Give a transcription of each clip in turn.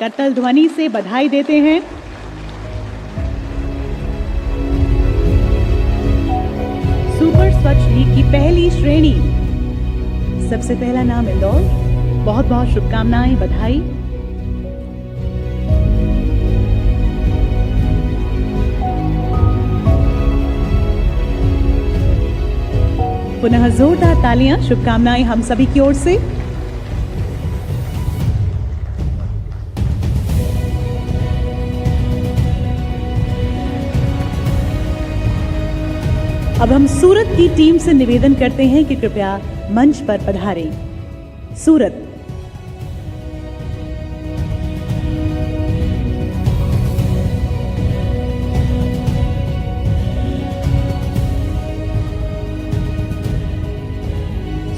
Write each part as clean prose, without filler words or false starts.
करतल ध्वनि से बधाई देते हैं। सुपर स्वच्छ लीग की पहली श्रेणी, सबसे पहला नाम इंदौर, बहुत बहुत शुभकामनाएं, बधाई। पुनः जोरदार तालियां, शुभकामनाएं हम सभी की ओर से। अब हम सूरत की टीम से निवेदन करते हैं कि कृपया मंच पर पधारें। सूरत,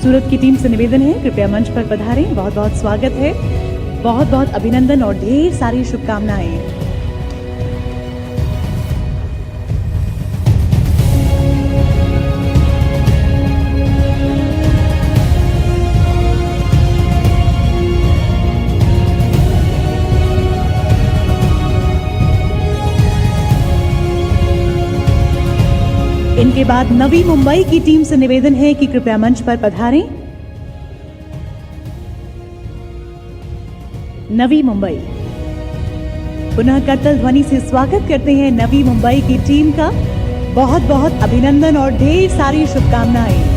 सूरत की टीम से निवेदन है कृपया मंच पर पधारें। बहुत बहुत स्वागत है, बहुत बहुत अभिनंदन और ढेर सारी शुभकामनाएं। इनके बाद नवी मुंबई की टीम से निवेदन है कि कृपया मंच पर पधारें। नवी मुंबई, पुनः करतल ध्वनि से स्वागत करते हैं नवी मुंबई की टीम का। बहुत बहुत अभिनंदन और ढेर सारी शुभकामनाएं।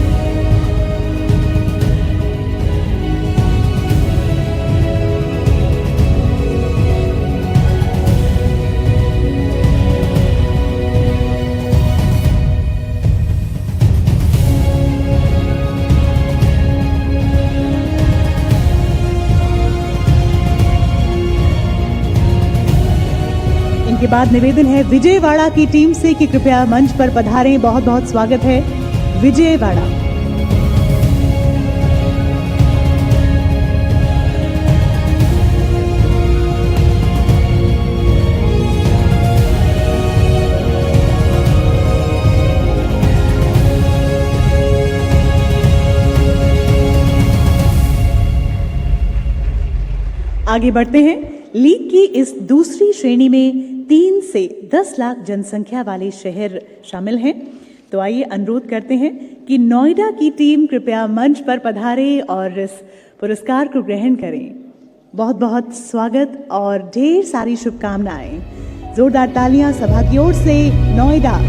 के बाद निवेदन है विजयवाड़ा की टीम से कि कृपया मंच पर पधारें। बहुत बहुत स्वागत है विजयवाड़ा। आगे बढ़ते हैं। लीग की इस दूसरी श्रेणी में 3 से 10 लाख जनसंख्या वाले शहर शामिल हैं। तो आइए अनुरोध करते हैं कि नोएडा की टीम कृपया मंच पर पधारे और इस पुरस्कार को ग्रहण करें। बहुत बहुत स्वागत और ढेर सारी शुभकामनाएं। जोरदार तालियां सभा की ओर से नोएडा।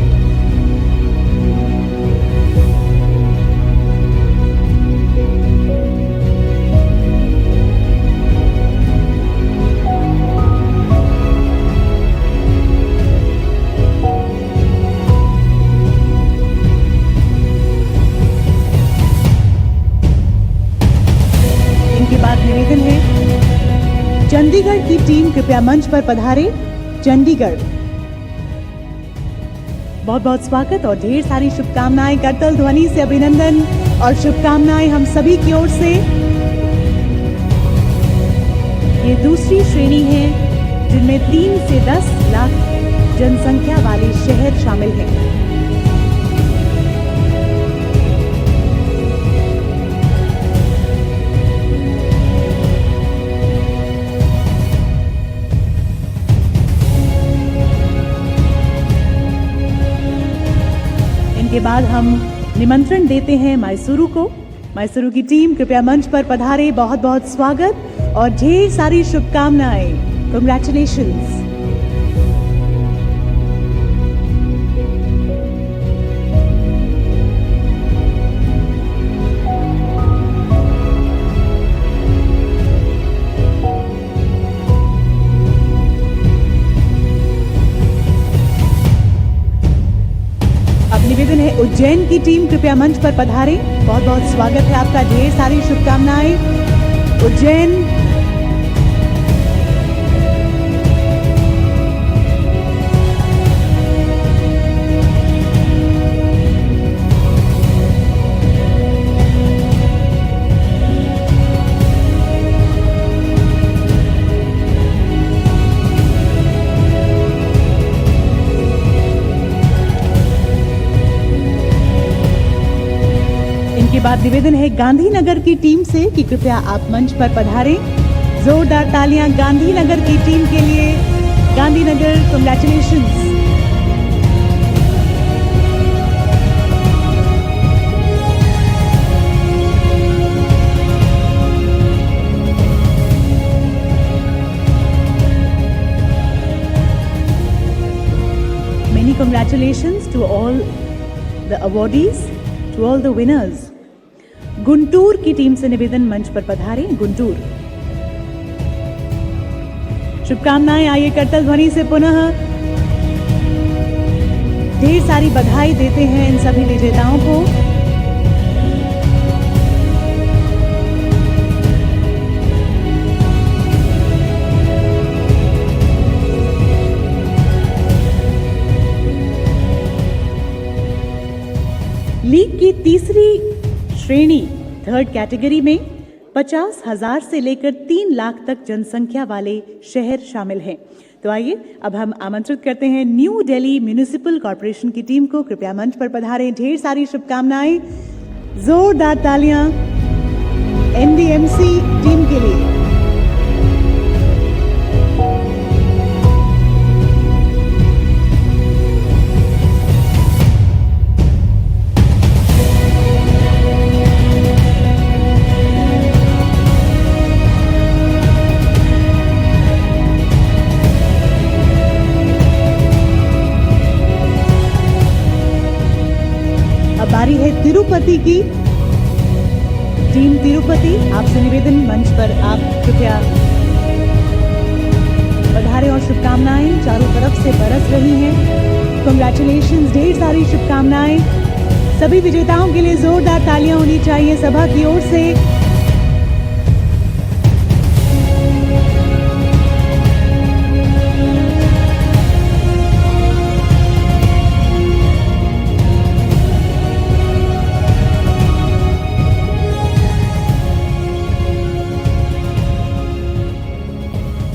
निवेदन है चंडीगढ़ की टीम कृपया मंच पर पधारे। चंडीगढ़, बहुत बहुत स्वागत और ढेर सारी शुभकामनाएं। करतल ध्वनि से अभिनंदन और शुभकामनाएं हम सभी की ओर से। ये दूसरी श्रेणी है जिनमें 3 से 10 लाख जनसंख्या वाले शहर शामिल हैं। के बाद हम निमंत्रण देते हैं मैसूरू को। मैसूरू की टीम कृपया मंच पर पधारे। बहुत बहुत स्वागत और ढेर सारी शुभकामनाएं। कांग्रेचुलेशंस। निवेदन है उज्जैन की टीम कृपया मंच पर पधारे। बहुत बहुत स्वागत है आपका, ढेर सारी शुभकामनाएं। उज्जैन, के बाद निवेदन है गांधीनगर की टीम से कि कृपया आप मंच पर पधारें। जोरदार तालियां गांधीनगर की टीम के लिए। Gandhinagar, congratulations. Many congratulations to all the awardees, to all the winners. Guntur की टीम से निवेदन मंच पर पधारे। गुंटूर, शुभकामनाएं। आइए करतल ध्वनि से पुनः ढेर सारी बधाई देते हैं इन सभी विजेताओं को। लीग की तीसरी श्रेणी थर्ड कैटेगरी में 50,000 से लेकर 3 लाख तक जनसंख्या वाले शहर शामिल हैं। तो आइए अब हम आमंत्रित करते हैं न्यू दिल्ली म्युनिसिपल कॉर्पोरेशन की टीम को। कृपया मंच पर पधारें। ढेर सारी शुभकामनाएं, जोरदार तालियां एनडीएमसी टीम के लिए। बारी है तिरुपति की टीम। तिरुपति, आपसे निवेदन मंच पर आप कृपया पधारें और शुभकामनाएं चारों तरफ से बरस रही हैं। कांग्रेचुलेशंस, ढेर सारी शुभकामनाएं। सभी विजेताओं के लिए जोरदार तालियां होनी चाहिए सभा की ओर से।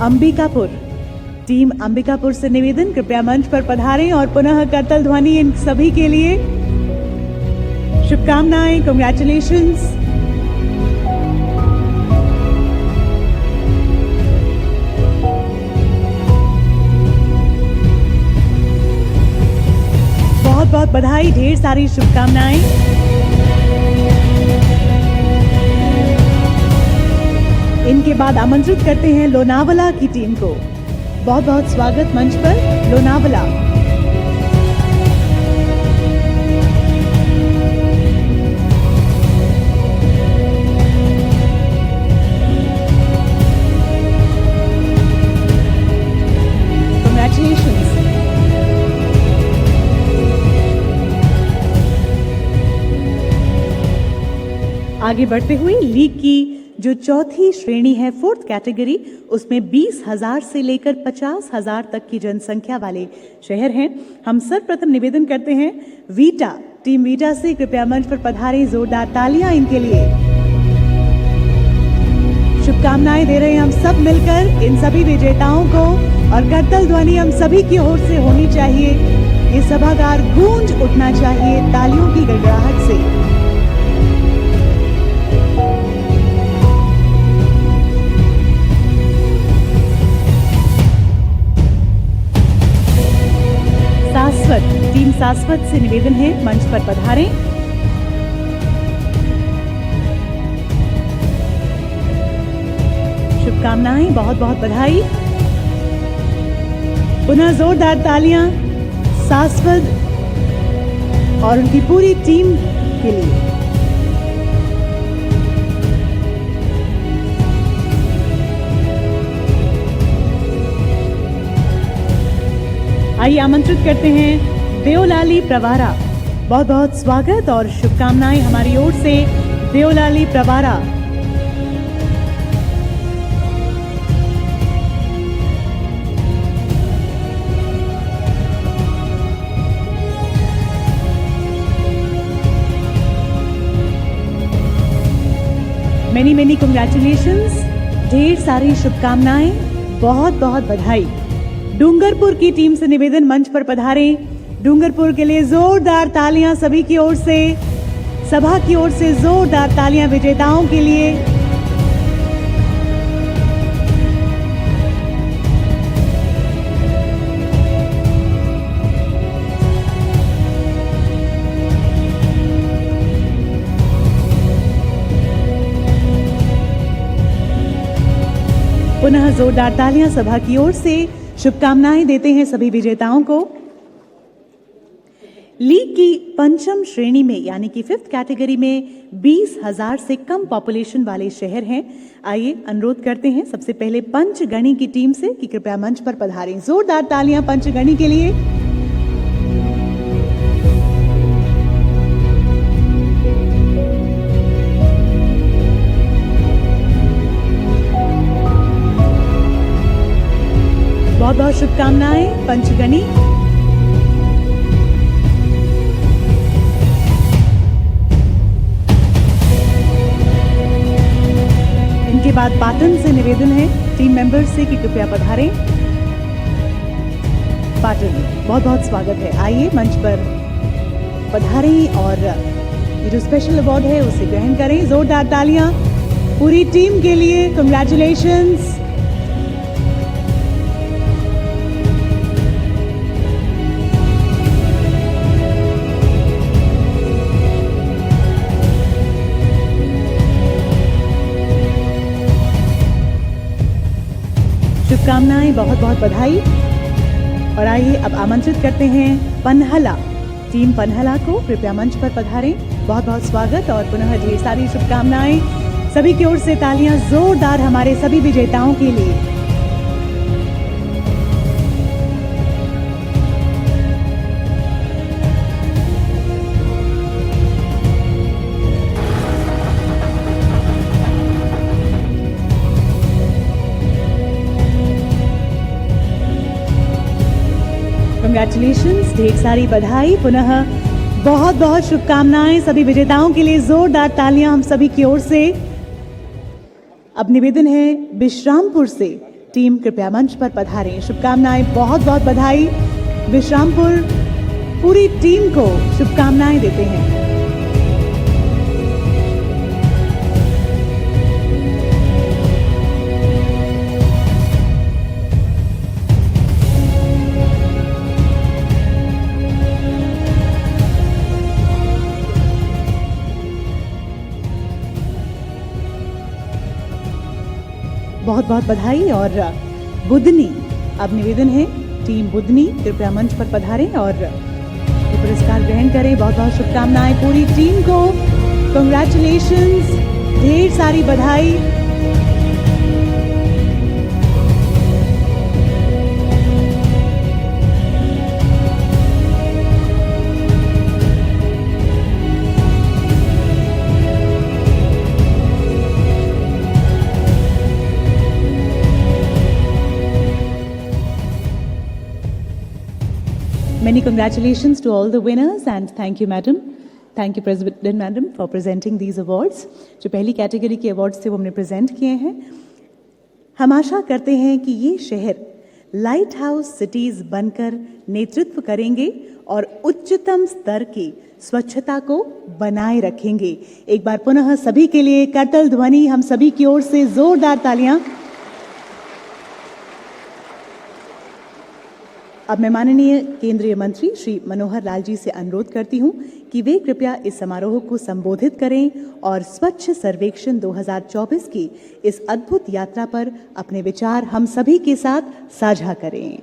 अंबिकापुर, टीम अंबिकापुर से निवेदन, कृपया मंच पर पधारें और पुनः करतल ध्वनि इन सभी के लिए। शुभकामनाएं, कांग्रेचुलेशंस। बहुत बहुत बधाई, ढेर सारी शुभकामनाएं। इनके बाद आमंत्रित करते हैं लोनावला की टीम को। बहुत बहुत स्वागत मंच पर लोनावला। Congratulations. आगे बढ़ते हुए लीग की जो चौथी श्रेणी है फोर्थ कैटेगरी, उसमें 20,000 से लेकर 50,000 तक की जनसंख्या वाले शहर हैं। हम सर्वप्रथम निवेदन करते हैं वीटा, टीम वीटा से, कृपया मंच पर पधारें। जोरदार तालियां इनके लिए। शुभकामनाएं दे रहे हैं हम सब मिलकर इन सभी विजेताओं को, और करतल ध्वनि हम सभी की ओर से होनी चाहिए। ये सभागार गूंज उठना चाहिए तालियों की गड़गड़ाहट से। सासवत, टीम सासवत से निवेदन है मंच पर पधारें। शुभकामनाएं, बहुत बहुत बधाई। पुनः जोरदार तालियां सासवत और उनकी पूरी टीम के लिए। आइए आमंत्रित करते हैं देवलाली प्रवारा। बहुत बहुत स्वागत और शुभकामनाएं हमारी ओर से Deolali Pravara. Many many congratulations, ढेर सारी शुभकामनाएं, बहुत बहुत बधाई। डूंगरपुर की टीम से निवेदन मंच पर पधारें। डूंगरपुर के लिए जोरदार तालियां सभी की ओर से, सभा की ओर से जोरदार तालियां विजेताओं के लिए। पुनः जोरदार तालियां सभा की ओर से शुभकामनाएं देते हैं सभी विजेताओं को। लीग की पंचम श्रेणी में यानी कि 5th कैटेगरी में 20,000 से कम पॉपुलेशन वाले शहर हैं। आइए अनुरोध करते हैं सबसे पहले पंचगणी की टीम से कि कृपया मंच पर पधारें। जोरदार तालियां पंचगणी के लिए। बहुत बहुत शुभकामनाएं पंचगणी। इनके बाद पाटन से निवेदन है टीम मेंबर्स से कि कृपया पधारें। पाटन, बहुत बहुत स्वागत है। आइए मंच पर पधारें और ये जो स्पेशल अवार्ड है उसे ग्रहण करें। जोरदार तालियां पूरी टीम के लिए। कांग्रेचुलेशंस। शुभकामनाएं, बहुत बहुत बधाई। और आइए अब आमंत्रित करते हैं पन्हला, टीम पन्हला को कृपया मंच पर पधारें। बहुत बहुत स्वागत और पुनः ढेर सारी शुभकामनाएं सभी की ओर से। तालियां जोरदार हमारे सभी विजेताओं के लिए। कंग्रेचुलेशंस, ढेर सारी बधाई। पुनः बहुत बहुत शुभकामनाएं सभी विजेताओं के लिए। जोरदार तालियां हम सभी की ओर से। अब निवेदन है विश्रामपुर से, टीम कृपया मंच पर पधारें। शुभकामनाएं, बहुत बहुत बधाई। विश्रामपुर पूरी टीम को शुभकामनाएं देते हैं। बहुत बहुत बधाई। और बुधनी, अब निवेदन है टीम बुधनी कृपया मंच पर पधारें और ये पुरस्कार ग्रहण करें। बहुत बहुत शुभकामनाएं पूरी टीम को। कांग्रेचुलेशंस, ढेर सारी बधाई। Many congratulations to all the winners and thank you madam. Thank you President madam for presenting these awards. जो पहली कैटेगरी के अवार्ड्स थे वो हमने प्रेजेंट किए हैं। हम आशा करते हैं कि ये शहर लाइट हाउस सिटीज बनकर नेतृत्व करेंगे और उच्चतम स्तर की स्वच्छता को बनाए रखेंगे। एक बार पुनः सभी के लिए करतल ध्वनि हम सभी की ओर से। जोरदार तालियां। अब मैं माननीय केंद्रीय मंत्री श्री मनोहर लाल जी से अनुरोध करती हूं कि वे कृपया इस समारोह को संबोधित करें और स्वच्छ सर्वेक्षण 2024 की इस अद्भुत यात्रा पर अपने विचार हम सभी के साथ साझा करें।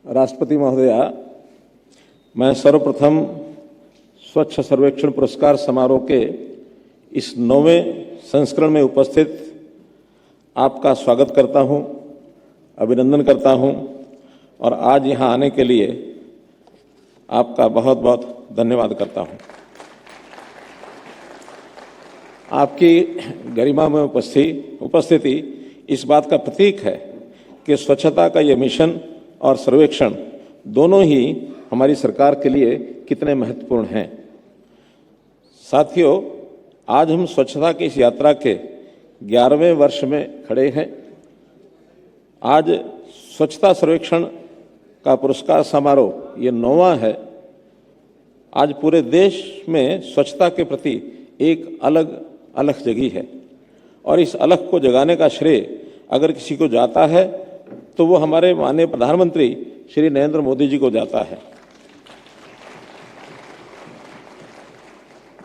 राष्ट्रपति महोदया, मैं सर्वप्रथम स्वच्छ सर्वेक्षण पुरस्कार समारोह के इस 9वें संस्करण में उपस्थित आपका स्वागत करता हूं, अभिनंदन करता हूं और आज यहां आने के लिए आपका बहुत बहुत धन्यवाद करता हूं। आपकी गरिमा में उपस्थिति इस बात का प्रतीक है कि स्वच्छता का यह मिशन और सर्वेक्षण दोनों ही हमारी सरकार के लिए कितने महत्वपूर्ण हैं। साथियों, आज हम स्वच्छता की इस यात्रा के 11वें वर्ष में खड़े हैं। आज स्वच्छता सर्वेक्षण का पुरस्कार समारोह ये 9वां है। आज पूरे देश में स्वच्छता के प्रति एक अलग अलग जगी है और इस अलग को जगाने का श्रेय अगर किसी को जाता है तो वो हमारे माननीय प्रधानमंत्री श्री नरेंद्र मोदी जी को जाता है।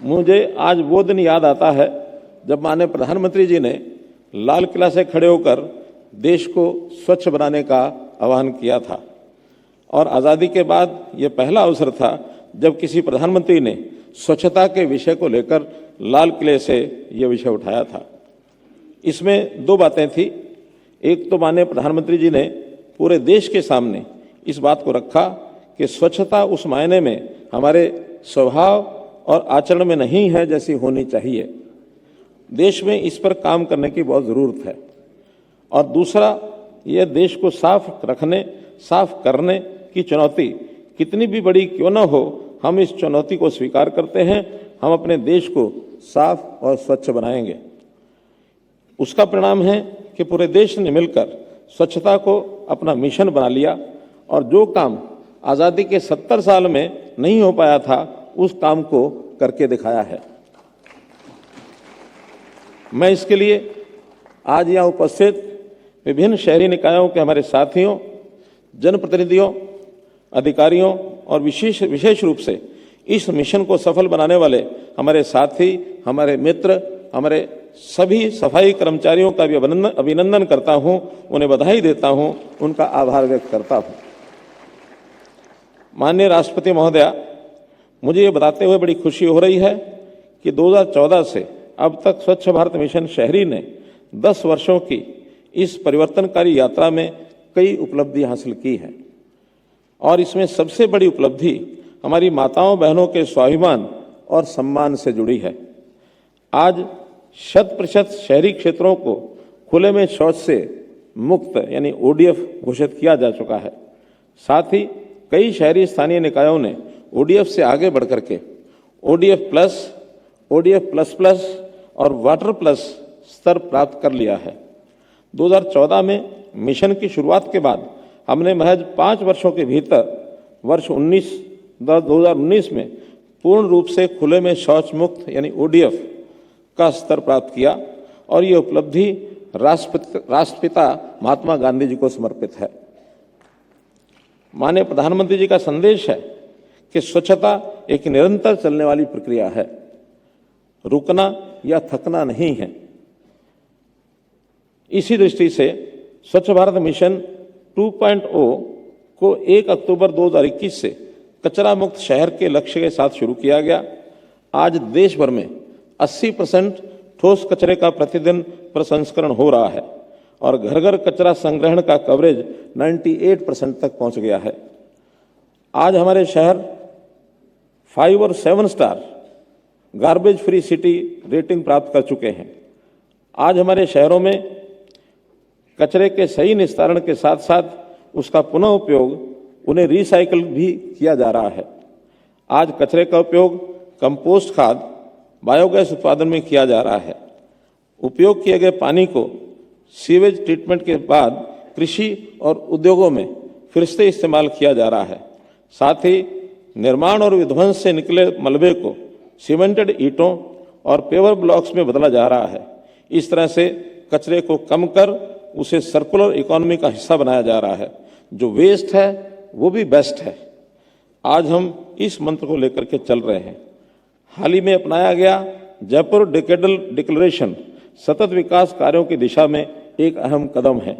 मुझे आज वो दिन याद आता है जब माननीय प्रधानमंत्री जी ने लाल किला से खड़े होकर देश को स्वच्छ बनाने का आह्वान किया था और आज़ादी के बाद ये पहला अवसर था जब किसी प्रधानमंत्री ने स्वच्छता के विषय को लेकर लाल किले से ये विषय उठाया था। इसमें दो बातें थी। एक तो माननीय प्रधानमंत्री जी ने पूरे देश के सामने इस बात को रखा कि स्वच्छता उस मायने में हमारे स्वभाव और आचरण में नहीं है जैसी होनी चाहिए। देश में इस पर काम करने की बहुत ज़रूरत है। और दूसरा, यह देश को साफ रखने, साफ करने की चुनौती कितनी भी बड़ी क्यों न हो, हम इस चुनौती को स्वीकार करते हैं। हम अपने देश को साफ और स्वच्छ बनाएंगे। उसका परिणाम है कि पूरे देश ने मिलकर स्वच्छता को अपना मिशन बना लिया और जो काम आज़ादी के 70 साल में नहीं हो पाया था, उस काम को करके दिखाया है। मैं इसके लिए आज यहाँ उपस्थित विभिन्न शहरी निकायों के हमारे साथियों, जनप्रतिनिधियों, अधिकारियों और विशेष रूप से इस मिशन को सफल बनाने वाले हमारे साथी, हमारे मित्र, हमारे सभी सफाई कर्मचारियों का भी अभिनंदन करता हूं, उन्हें बधाई देता हूं, उनका आभार व्यक्त करता हूं। माननीय राष्ट्रपति महोदया, मुझे ये बताते हुए बड़ी खुशी हो रही है कि 2014 से अब तक स्वच्छ भारत मिशन शहरी ने 10 वर्षों की इस परिवर्तनकारी यात्रा में कई उपलब्धि हासिल की है और इसमें सबसे बड़ी उपलब्धि हमारी माताओं बहनों के स्वाभिमान और सम्मान से जुड़ी है। आज 100% शहरी क्षेत्रों को खुले में शौच से मुक्त यानी ODF घोषित किया जा चुका है। साथ ही कई शहरी स्थानीय निकायों ने ODF से आगे बढ़कर के ODF plus, ODF plus plus और वाटर प्लस स्तर प्राप्त कर लिया है। 2014 में मिशन की शुरुआत के बाद हमने महज 5 वर्षों के भीतर वर्ष 2019 में पूर्ण रूप से खुले में शौच मुक्त यानी ODF का स्तर प्राप्त किया और ये उपलब्धि राष्ट्रपिता महात्मा गांधी जी को समर्पित है। माननीय प्रधानमंत्री जी का संदेश है कि स्वच्छता एक निरंतर चलने वाली प्रक्रिया है, रुकना या थकना नहीं है। इसी दृष्टि से स्वच्छ भारत मिशन 2.0 को 1 अक्टूबर 2021 से कचरा मुक्त शहर के लक्ष्य के साथ शुरू किया गया। आज देश भर में 80% ठोस कचरे का प्रतिदिन प्रसंस्करण हो रहा है और घर घर कचरा संग्रहण का कवरेज 98% तक पहुंच गया है। आज हमारे शहर 5 और 7 star garbage free city rating प्राप्त कर चुके हैं। आज हमारे शहरों में कचरे के सही निस्तारण के साथ साथ उसका पुनः उपयोग, उन्हें रिसाइकल भी किया जा रहा है। आज कचरे का उपयोग कंपोस्ट खाद, बायोगैस उत्पादन में किया जा रहा है। उपयोग किए गए पानी को सीवेज ट्रीटमेंट के बाद कृषि और उद्योगों में फिर से इस्तेमाल किया जा रहा है। साथ ही निर्माण और विध्वंस से निकले मलबे को सीमेंटेड ईंटों और पेवर ब्लॉक्स में बदला जा रहा है। इस तरह से कचरे को कम कर उसे सर्कुलर इकोनॉमी का हिस्सा बनाया जा रहा है। जो वेस्ट है वो भी बेस्ट है। आज हम इस मंत्र को लेकर के चल रहे हैं। हाल ही में अपनाया गया जयपुर डेकेडल डिक्लेरेशन सतत विकास कार्यों की दिशा में एक अहम कदम है।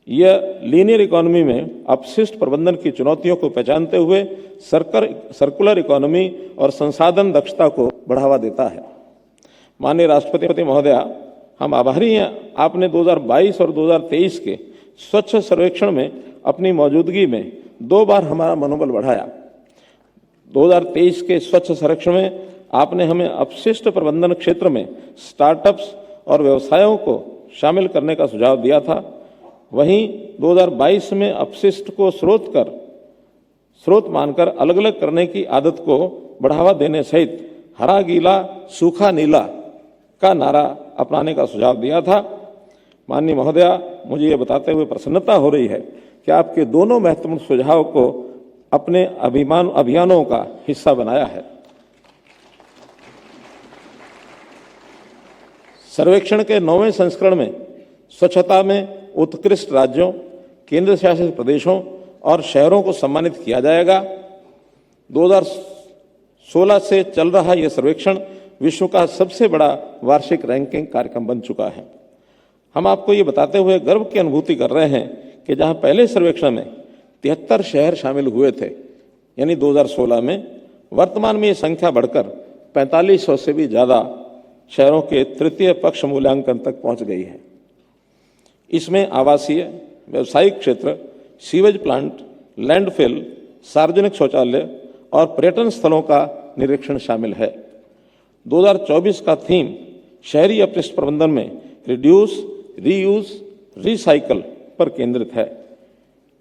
यह लीनियर इकोनॉमी में अपशिष्ट प्रबंधन की चुनौतियों को पहचानते हुए सर्कुलर इकोनॉमी और संसाधन दक्षता को बढ़ावा देता है। माननीय राष्ट्रपति महोदया, हम आभारी हैं आपने 2022 और 2023 के स्वच्छ सर्वेक्षण में अपनी मौजूदगी में 2 बार हमारा मनोबल बढ़ाया। 2023 के स्वच्छ सर्वेक्षण में आपने हमें अपशिष्ट प्रबंधन क्षेत्र में स्टार्टअप्स और व्यवसायों को शामिल करने का सुझाव दिया था। वहीं 2022 में अपशिष्ट को स्रोत मानकर अलग अलग करने की आदत को बढ़ावा देने सहित हरा गीला सूखा नीला का नारा अपनाने का सुझाव दिया था। माननीय महोदया, मुझे ये बताते हुए प्रसन्नता हो रही है कि आपके दोनों महत्वपूर्ण सुझाव को अपने अभियानों का हिस्सा बनाया है। सर्वेक्षण के 9वें संस्करण में स्वच्छता में उत्कृष्ट राज्यों, केंद्र शासित प्रदेशों और शहरों को सम्मानित किया जाएगा। 2016 से चल रहा यह सर्वेक्षण विश्व का सबसे बड़ा वार्षिक रैंकिंग कार्यक्रम बन चुका है। हम आपको ये बताते हुए गर्व की अनुभूति कर रहे हैं कि जहां पहले सर्वेक्षण में 73 शहर शामिल हुए थे, यानी 2016 में, वर्तमान में ये संख्या बढ़कर 4500 से भी ज़्यादा शहरों के तृतीय पक्ष मूल्यांकन तक पहुंच गई है। इसमें आवासीय, व्यावसायिक क्षेत्र, सीवेज प्लांट, लैंडफिल, सार्वजनिक शौचालय और पर्यटन स्थलों का निरीक्षण शामिल है। 2024 का थीम शहरी अपशिष्ट प्रबंधन में रिड्यूस, रीयूज, रिसाइकल पर केंद्रित है।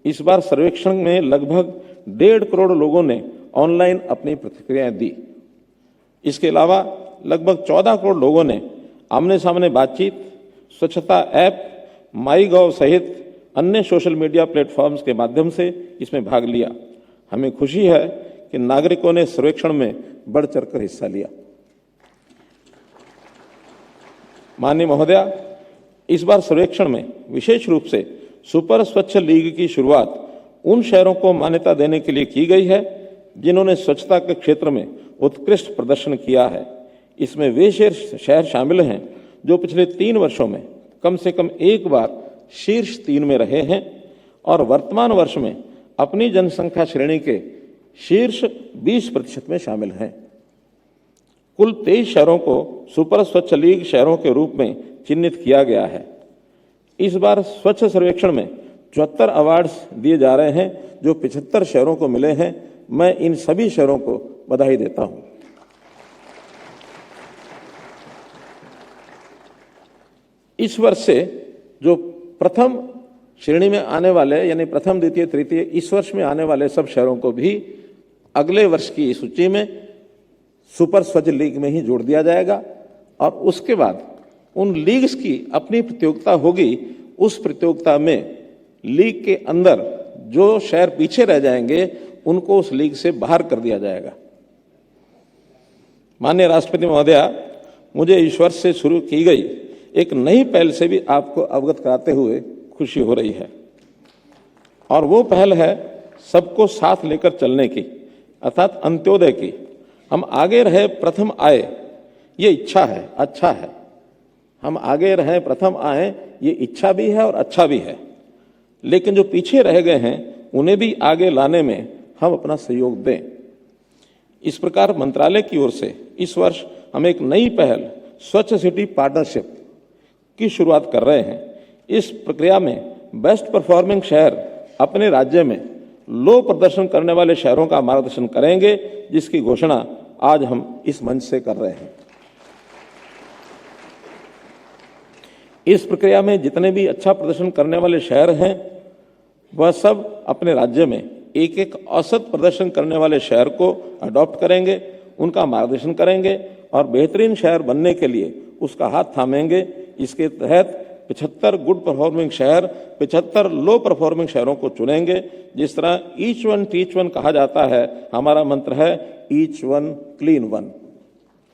इस बार सर्वेक्षण में लगभग 1.5 करोड़ लोगों ने ऑनलाइन अपनी प्रतिक्रियाएं दी। इसके अलावा लगभग 14 करोड़ लोगों ने आमने सामने बातचीत, स्वच्छता ऐप, माईगॉव सहित अन्य सोशल मीडिया प्लेटफॉर्म्स के माध्यम से इसमें भाग लिया। हमें खुशी है कि नागरिकों ने सर्वेक्षण में बढ़ चढ़कर हिस्सा लिया। माननीय महोदया, इस बार सर्वेक्षण में विशेष रूप से सुपर स्वच्छ लीग की शुरुआत उन शहरों को मान्यता देने के लिए की गई है जिन्होंने स्वच्छता के क्षेत्र में उत्कृष्ट प्रदर्शन किया है। इसमें वे शहर शामिल हैं जो पिछले 3 वर्षों में कम से कम एक बार शीर्ष 3 में रहे हैं और वर्तमान वर्ष में अपनी जनसंख्या श्रेणी के शीर्ष 20% में शामिल हैं। कुल 23 शहरों को सुपर स्वच्छ लीग शहरों के रूप में चिन्हित किया गया है। इस बार स्वच्छ सर्वेक्षण में 74 अवार्ड्स दिए जा रहे हैं जो 75 शहरों को मिले हैं। मैं इन सभी शहरों को बधाई देता हूं। इस वर्ष से जो प्रथम श्रेणी में आने वाले, यानी प्रथम, द्वितीय, तृतीय, इस वर्ष में आने वाले सब शहरों को भी अगले वर्ष की सूची में सुपर स्वच्छ लीग में ही जोड़ दिया जाएगा और उसके बाद उन लीग्स की अपनी प्रतियोगिता होगी। उस प्रतियोगिता में लीग के अंदर जो शहर पीछे रह जाएंगे उनको उस लीग से बाहर कर दिया जाएगा। माननीय राष्ट्रपति महोदया, मुझे इस वर्ष से शुरू की गई एक नई पहल से भी आपको अवगत कराते हुए खुशी हो रही है और वो पहल है सबको साथ लेकर चलने की, अर्थात अंत्योदय की। हम आगे रहे प्रथम आए, ये इच्छा है, अच्छा है। हम आगे रहे प्रथम आए, ये इच्छा भी है और अच्छा भी है, लेकिन जो पीछे रह गए हैं उन्हें भी आगे लाने में हम अपना सहयोग दें। इस प्रकार मंत्रालय की ओर से इस वर्ष हम एक नई पहल स्वच्छ सिटी पार्टनरशिप की शुरुआत कर रहे हैं। इस प्रक्रिया में बेस्ट परफॉर्मिंग शहर अपने राज्य में लो प्रदर्शन करने वाले शहरों का मार्गदर्शन करेंगे, जिसकी घोषणा आज हम इस मंच से कर रहे हैं। इस प्रक्रिया में जितने भी अच्छा प्रदर्शन करने वाले शहर हैं वह सब अपने राज्य में एक एक औसत प्रदर्शन करने वाले शहर को अडॉप्ट करेंगे, उनका मार्गदर्शन करेंगे और बेहतरीन शहर बनने के लिए उसका हाथ थामेंगे। इसके तहत 75 गुड परफॉर्मिंग शहर, 75 लो परफॉर्मिंग शहरों को चुनेंगे। जिस तरह ईच वन टीच वन कहा जाता है, हमारा मंत्र है ईच वन क्लीन वन।